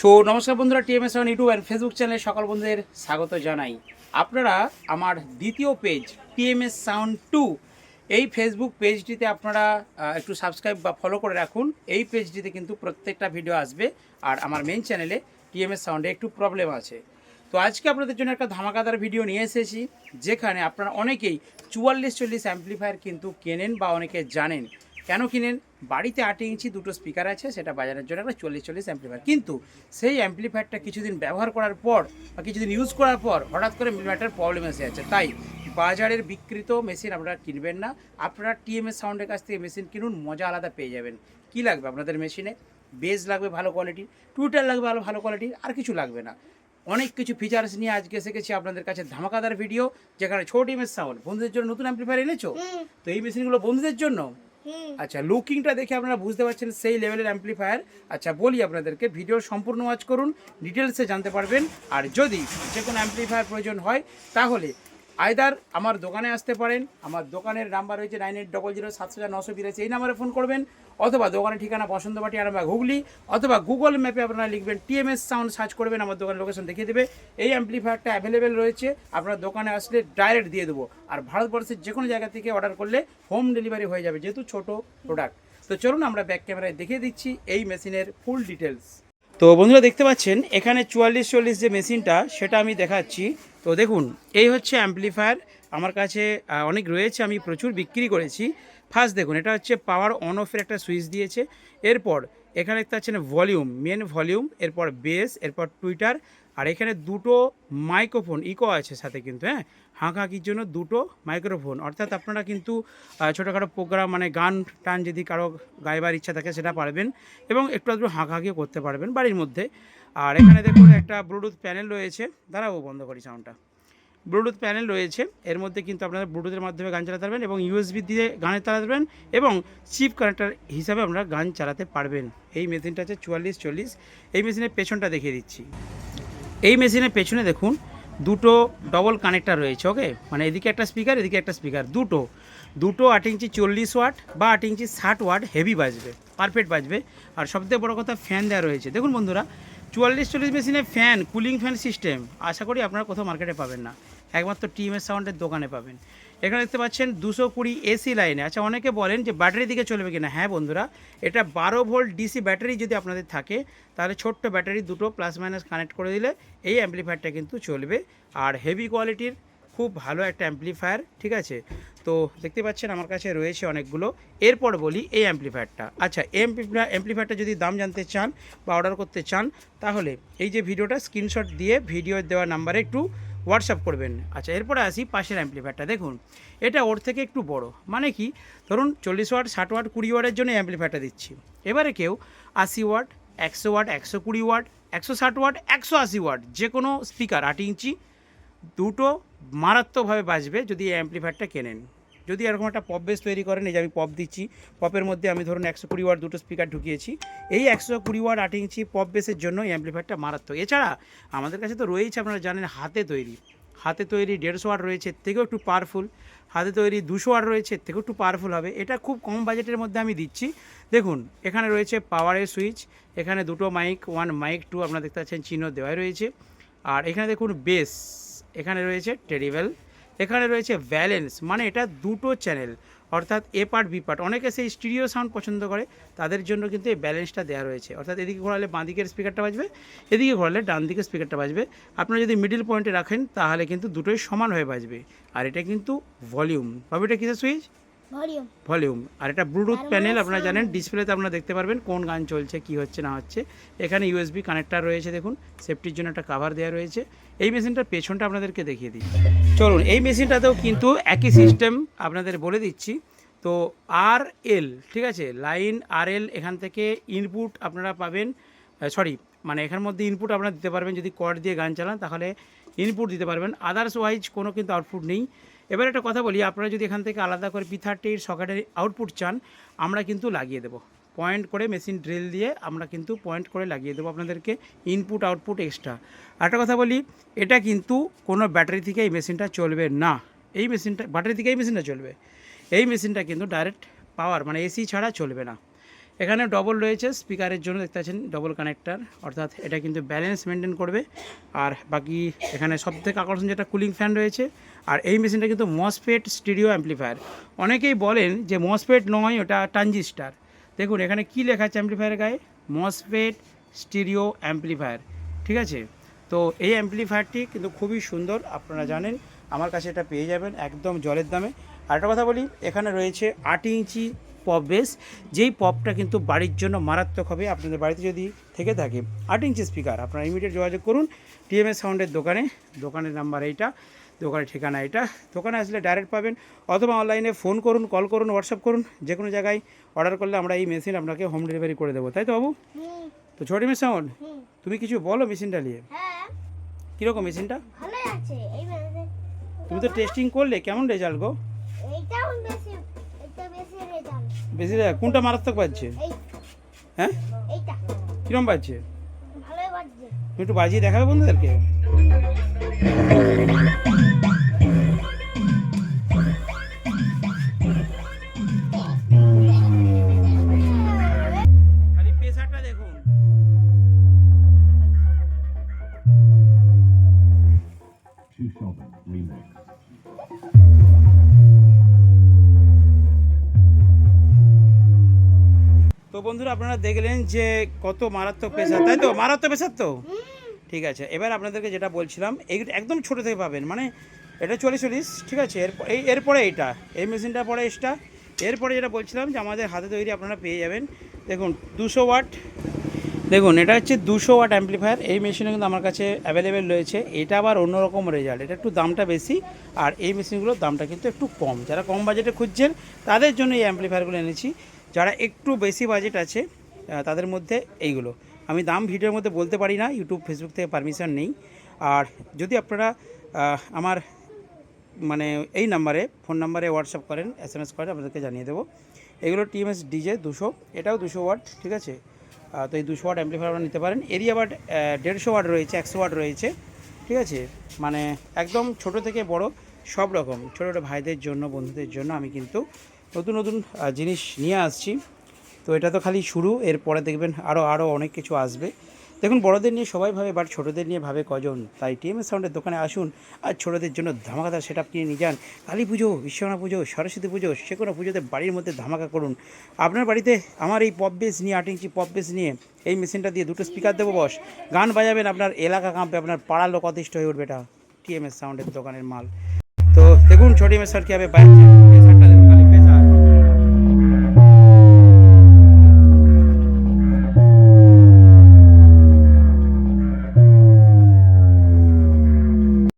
নমস্কার বন্ধুরা, TMS on YouTube and Facebook চ্যানেলে সকল বন্ধুদের স্বাগত জানাই। আপনারা আমার দ্বিতীয় পেজ টিএমএস সাউন্ড 2 এই ফেসবুক পেজটিতে আপনারা একটু সাবস্ক্রাইব বা ফলো করে রাখুন। এই পেজটিতে কিন্তু প্রত্যেকটা ভিডিও আসবে। আর আমার মেন চ্যানেলে টিএমএস সাউন্ডে একটু প্রবলেম আছে। তো আজকে আপনাদের জন্য একটা ধামাকাদার ভিডিও নিয়ে এসেছি, যেখানে আপনারা অনেকেই 4440 অ্যাম্পলিফায়ার কিন্তু কেনেন বা অনেকে জানেন। কেন কিনেন? বাড়িতে 8 ইঞ্চি দুটো স্পিকার আছে, সেটা বাজানোর জন্য একটা 4440 অ্যাম্পলিফায়ার। কিন্তু সেই অ্যাম্পলিফায়ারটা কিছুদিন ব্যবহার করার পর বা কিছুদিন ইউজ করার পর হঠাৎ করে একটা প্রবলেম এসে যাচ্ছে। তাই বাজারের বিকৃত মেশিন আপনারা কিনবেন না, আপনারা টিএমএস সাউন্ডের কাছ থেকে মেশিন কিনুন, মজা আলাদা পেয়ে যাবেন। কি লাগবে আপনাদের মেশিনে? বেস লাগবে ভালো কোয়ালিটির, টুইটার লাগবে ভালো কোয়ালিটির, আর কিছু লাগবে না। অনেক কিছু ফিচার্স নিয়ে আজকে এসে গেছি আপনাদের কাছে ধামাকাদার ভিডিও, যেখানে ছোট টিএমএস সাউন্ড বন্ধুদের জন্য নতুন অ্যাম্পলিফায়ার এনেছো। তো এই মেশিনগুলো বন্ধুদের জন্য। আচ্ছা, লুকিংটা দেখে আপনারা বুঝতে পারছেন সেই লেভেলের অ্যাম্পলিফায়ার। আচ্ছা বলি আপনাদেরকে, ভিডিও সম্পূর্ণ ওয়াচ করুন, ডিটেলসে জানতে পারবেন। আর যদি যে কোনো অ্যাম্পলিফায়ার প্রয়োজন হয় তাহলে আইদার আমার দোকানে আসতে পারেন। আমার দোকানের নাম্বার হয়েছে 9800070982, এই নাম্বারে ফোন করবেন। অথবা দোকানের ঠিকানা বসন্তবাটি আরামবাগ হুগলি, অথবা গুগল ম্যাপে আপনারা লিখবেন টিএমএস সাউন্ড, সার্চ করবেন, আমার দোকানের লোকেশন দেখিয়ে দেবে। এই অ্যাম্পলিফায়ারটা অ্যাভেলেবেল রয়েছে, আপনার দোকানে আসলে ডাইরেক্ট দিয়ে দেবো। আর ভারতবর্ষের যে কোনো জায়গা থেকে অর্ডার করলে হোম ডেলিভারি হয়ে যাবে, যেহেতু ছোট প্রোডাক্ট। তো চলুন আমরা ব্যাক ক্যামেরায় দেখিয়ে দিচ্ছি এই মেশিনের ফুল ডিটেলস। তো বন্ধুরা দেখতে পাচ্ছেন এখানে 4440 যে মেশিনটা সেটা আমি দেখাচ্ছি। তো দেখুন, এই হচ্ছে অ্যাম্পলিফায়ার। আমার কাছে অনেক রয়েছে, আমি প্রচুর বিক্রি করেছি। ফার্স্ট দেখুন, এটা হচ্ছে পাওয়ার অন অফের একটা সুইচ দিয়েছে। এরপর এখানে দেখতে পাচ্ছেন ভলিউম, মেন ভলিউম, এরপর বেস, এরপর টুইটার। আর এখানে দুটো মাইক্রোফোন ইকো আছে সাথে কিন্তু, হাঁকাকির জন্য দুটো মাইক্রোফোন। অর্থাৎ আপনারা কিন্তু ছোটোখাটো প্রোগ্রাম মানে গান টান যদি কারো গাইবার ইচ্ছা থাকে সেটা পারবেন, এবং একটু আধটু হাঁকাকিও করতে পারবেন বাড়ির মধ্যে। আর এখানে দেখুন একটা ব্লুটুথ প্যানেল রয়েছে, দাঁড়াবো বন্ধ করি সাউন্ডটা। ব্লুটুথ প্যানেল রয়েছে, এর মধ্যে কিন্তু আপনারা ব্লুটুথের মাধ্যমে গান চালাতে পারবেন এবং ইউএসবি দিয়ে গানে চালাতে পারবেন, এবং চিপ কানেক্টার হিসাবে আপনারা গান চালাতে পারবেন। এই মেশিনটা হচ্ছে 4440। এই মেশিনের পেছনটা দেখিয়ে দিচ্ছি। এই মেশিনের পেছনে দেখুন দুটো ডবল কানেক্টার রয়েছে, ওকে, মানে এদিকে একটা স্পিকার, এদিকে একটা স্পিকার, দুটো 8 ইঞ্চি 40 ওয়াট বা 8 ইঞ্চি 60 ওয়াট হেভি বাজবে, পারফেক্ট বাজবে। আর সবথেকে বড় কথা, ফ্যান দেওয়া রয়েছে। দেখুন বন্ধুরা, 4440 মেশিনে ফ্যান, কুলিং ফ্যান সিস্টেম আশা করি আপনারা কোথাও মার্কেটে পাবেন না, একমাত্র টিএমএস সাউন্ডের দোকানে পাবেন। এখানে দেখতে পাচ্ছেন 220 এসি লাইনে। আচ্ছা, অনেকে বলেন যে ব্যাটারি দিকে চলবে কিনা। হ্যাঁ বন্ধুরা, এটা 12 ভোল্ট ডিসি ব্যাটারি যদি আপনাদের থাকে, তাহলে ছোট্ট ব্যাটারি দুটো প্লাস মাইনাস কানেক্ট করে দিলে এই অ্যাম্পলিফায়ারটা কিন্তু চলবে। আর হেভি কোয়ালিটির খুব ভালো একটা অ্যাম্পলিফায়ার, ঠিক আছে। তো দেখতে পাচ্ছেন আমার কাছে রয়েছে অনেকগুলো। এরপর বলি এই অ্যাম্পলিফায়ারটা। আচ্ছা, অ্যাম্পলিফায়ারটা যদি দাম জানতে চান বা অর্ডার করতে চান, তাহলে এই যে ভিডিওটা স্ক্রিনশট দিয়ে ভিডিও দেওয়া নাম্বারে একটু হোয়াটসঅ্যাপ করবেন। আচ্ছা, এরপরে আসি পাশের অ্যাম্পলিফায়ারটা। দেখুন, এটা ওর থেকে একটু বড়, মানে কি, ধরুন 40 ওয়াট, 60 ওয়াট, 20 ওয়াটের জন্য অ্যাম্পলিফায়ারটা দিচ্ছি। এবারে কেউ 80 watt, 100 watt, 120 watt, 160 watt, 180 watt, যে কোনো স্পিকার 8 ইঞ্চি দুটো মারাত্মকভাবে বাজবে যদি এই অ্যাম্পলিফায়ারটা কেনেন। যদি এরকম একটা পপ বেস তৈরি করেন, এই যে আমি পপ দিচ্ছি, পপের মধ্যে আমি ধরুন 120 ওয়াট দুটো স্পিকার ঢুকিয়েছি, এই 120 ওয়াট 8 ইঞ্চি পপ বেসের জন্য এই অ্যাম্পলিফায়ারটা মারাত্মক। এছাড়া আমাদের কাছে তো রয়েছে, আপনারা জানেন, হাতে তৈরি 150 ওয়াট রয়েছে, এর থেকেও একটু পাওয়ারফুল। হাতে তৈরি 200 ওয়াট রয়েছে, এর থেকেও একটু পাওয়ারফুল হবে। এটা খুব কম বাজেটের মধ্যে আমি দিচ্ছি। দেখুন, এখানে রয়েছে পাওয়ারের সুইচ, এখানে দুটো মাইক, 1 মাইক 2 আপনারা দেখতে পাচ্ছেন চিহ্ন দেওয়াই রয়েছে। আর এখানে দেখুন বেস, এখানে রয়েছে টেরিবেল, এখানে রয়েছে ব্যালেন্স, মানে এটা দুটো চ্যানেল, অর্থাৎ এ পার্ট বি পার্ট। অনেকে সেই স্টিরিও সাউন্ড পছন্দ করে, তাদের জন্য কিন্তু এই ব্যালেন্সটা দেওয়া রয়েছে। অর্থাৎ এদিকে ঘোরালে বাঁ দিকের স্পিকারটা বাজবে, এদিকে ঘোরালে ডান দিকের স্পিকারটা বাজবে। আপনারা যদি মিডিল পয়েন্টে রাখেন তাহলে কিন্তু দুটোই সমান হয়ে বাজবে। আর এটা কিন্তু ভলিউম, তবে এটা কিসের সুইচ? ভলিউম। আর এটা ব্লুটুথ প্যানেল, আপনারা জানেন, ডিসপ্লেতে আপনারা দেখতে পারবেন কোন গান চলছে, কি হচ্ছে না হচ্ছে। এখানে ইউএসবি কানেক্টার রয়েছে, দেখুন সেফটির জন্য একটা কাভার দেওয়া রয়েছে। এই মেশিনটার পেছনটা আপনাদেরকে দেখিয়ে দিই। চলুন, এই মেশিনটাতেও কিন্তু একই সিস্টেম আপনাদের বলে দিচ্ছি। তো আর এল, ঠিক আছে, লাইন আর এল, এখান থেকে ইনপুট আপনারা পাবেন, মানে এখানের মধ্যে ইনপুট আপনারা দিতে পারবেন। যদি কর্ড দিয়ে গান চালান তাহলে ইনপুট দিতে পারবেন, আদার্স ওয়াইজ কোনো কিন্তু আউটপুট নেই। এবার একটা কথা বলি, আপনারা যদি এখান থেকে আলাদা করে P30 সকেটের আউটপুট চান, আমরা কিন্তু লাগিয়ে দেবো পয়েন্ট করে, মেশিন ড্রিল দিয়ে আমরা কিন্তু পয়েন্ট করে লাগিয়ে দেবো আপনাদেরকে ইনপুট আউটপুট এক্সট্রা। আরেকটা কথা বলি, এটা কিন্তু কোনো ব্যাটারি থেকে এই মেশিনটা চলবে না। এই মেশিনটা ব্যাটারি থেকে এই মেশিনটা চলবে, এই মেশিনটা কিন্তু ডাইরেক্ট পাওয়ার মানে এসি ছাড়া চলবে না। এখানে ডবল রয়েছে স্পিকারের জন্য, দেখতে পাচ্ছেন ডবল কানেক্টার, অর্থাৎ এটা কিন্তু ব্যালেন্স মেনটেন করবে। আর বাকি এখানে সবথেকে আকর্ষণ যেটা কুলিং ফ্যান রয়েছে। আর এই মেশিনটা কিন্তু মসফেট স্টিরিও অ্যাম্পলিফায়ার। অনেকেই বলেন যে মসফেট নয়, ওটা ট্রানজিস্টার। দেখুন এখানে কি লেখা আছে অ্যাম্পলিফায়ারের গায়ে, মসফেট স্টিরিও অ্যাম্পলিফায়ার, ঠিক আছে। তো এই অ্যাম্পলিফায়ারটি কিন্তু খুবই সুন্দর, আপনারা জানেন আমার কাছে এটা পেয়ে যাবেন একদম জলের দামে। আরেকটা কথা বলি, এখানে রয়েছে 8 ইঞ্চি পপ বেস, যেই পপটা কিন্তু বাড়ির জন্য মারাত্মক হবে। আপনাদের বাড়িতে যদি থেকে থাকে 8 ইঞ্চি স্পিকার, আপনারা ইমিডিয়েট যোগাযোগ করুন টিএমএস সাউন্ডের দোকানে। দোকানের নাম্বার এইটা, দোকানের ঠিকানা এটা। দোকানে আসলে ডাইরেক্ট পাবেন, অথবা অনলাইনে ফোন করুন, কল করুন, হোয়াটসঅ্যাপ করুন, যে কোনো জায়গায় অর্ডার করলে আমরা এই মেশিন আপনাকে হোম ডেলিভারি করে দেবো, তাই তো বাবু? তো ছোট টিএমএস সাউন্ড, তুমি কিছু বলো মেশিনটা নিয়ে। কীরকম মেশিনটা? ভালোই আছে। তুমি তো টেস্টিং করলে, কেমন রেজাল্ট গো? এইটাও বেশি, এটা বেশি রেজাল্ট। বেশি কোনটা মারাত্মক বাজছে? হ্যাঁ, এইটা কীরকম বাজছে? ভালোই বাজছে। তুমি একটু বাজিয়ে দেখাবে বন্ধুদেরকে? খালি প্রেসারটা দেখুন। তো বন্ধুরা আপনারা দেখলেন যে কত মারাত্মক প্রেসার, তাই তো? মারাত্মক প্রেসার তো, ঠিক আছে। এবার আপনাদেরকে যেটা বলছিলাম, এই একদম ছোটো থেকে পাবেন, মানে এটা 40, ঠিক আছে। এরপরে এইটা, এই মেশিনটা পরে এক্সট্রা। এরপরে যেটা বলছিলাম যে আমাদের হাতে তৈরি আপনারা পেয়ে যাবেন, দেখুন 200 ওয়াট। দেখুন এটা হচ্ছে 200 ওয়াট অ্যাম্পলিফায়ার। এই মেশিনও কিন্তু আমার কাছে অ্যাভেলেবেল রয়েছে। এটা আবার অন্যরকম রেজাল্ট, এটা একটু দামটা বেশি, আর এই মেশিনগুলোর দামটা কিন্তু একটু কম। যারা কম বাজেটে খুঁজছেন তাদের জন্য এই অ্যাম্পলিফায়ারগুলো এনেছি। যারা একটু বেশি বাজেট আছে তাদের মধ্যে এইগুলো, আমি দাম ভিডিওর মধ্যে বলতে পারি না, ইউটিউব ফেসবুক থেকে পারমিশন নেই। আর যদি আপনারা আমার মানে এই নাম্বারে, ফোন নাম্বারে হোয়াটসঅ্যাপ করেন, SMS করেন, আপনাদেরকে জানিয়ে দেবো। এগুলো টিএমএস ডিজে 200, এটাও 200 ওয়াট, ঠিক আছে। তো এই 200 ওয়াট অ্যাম্পলিফায়ার আপনারা নিতে পারেন। এরই আবার 150 ওয়াট রয়েছে, 100 ওয়াট রয়েছে, ঠিক আছে। মানে একদম ছোট থেকে বড় সব রকম ছোটো ছোটো ভাইদের জন্য, বন্ধুদের জন্য আমি কিন্তু নতুন নতুন জিনিস নিয়ে আসছি। তো এটা তো খালি শুরু, এরপরে দেখবেন আরও অনেক কিছু আসবে। দেখুন বড়দের নিয়ে সবাই ভাবে, বাট ছোটোদের নিয়ে ভাবে কজন। তাই টিএমএস সাউন্ডের দোকানে আসুন আর ছোটোদের জন্য ধামাকাদার সেটআপ কিনে নিয়ে যান। কালী পুজো, বিশ্বকর্মা পুজো, সরস্বতী পুজো, যে কোনো পুজোতে বাড়ির মধ্যে ধামাকা করুন। আপনার বাড়িতে আমার এই পপ বেস নিয়ে, 8 ইঞ্চি পপ বেস নিয়ে এই মেশিনটা দিয়ে 2টো স্পিকার দেবো, বস গান বাজাবেন, আপনার এলাকা কাঁপবে, আপনার পাড়ার লোক অতিষ্ঠ হয়ে উঠবে। এটা টিএমএস সাউন্ডের দোকানের মাল। তো দেখুন ছোট টিএমএস সাউন্ড কীভাবে বাজছে।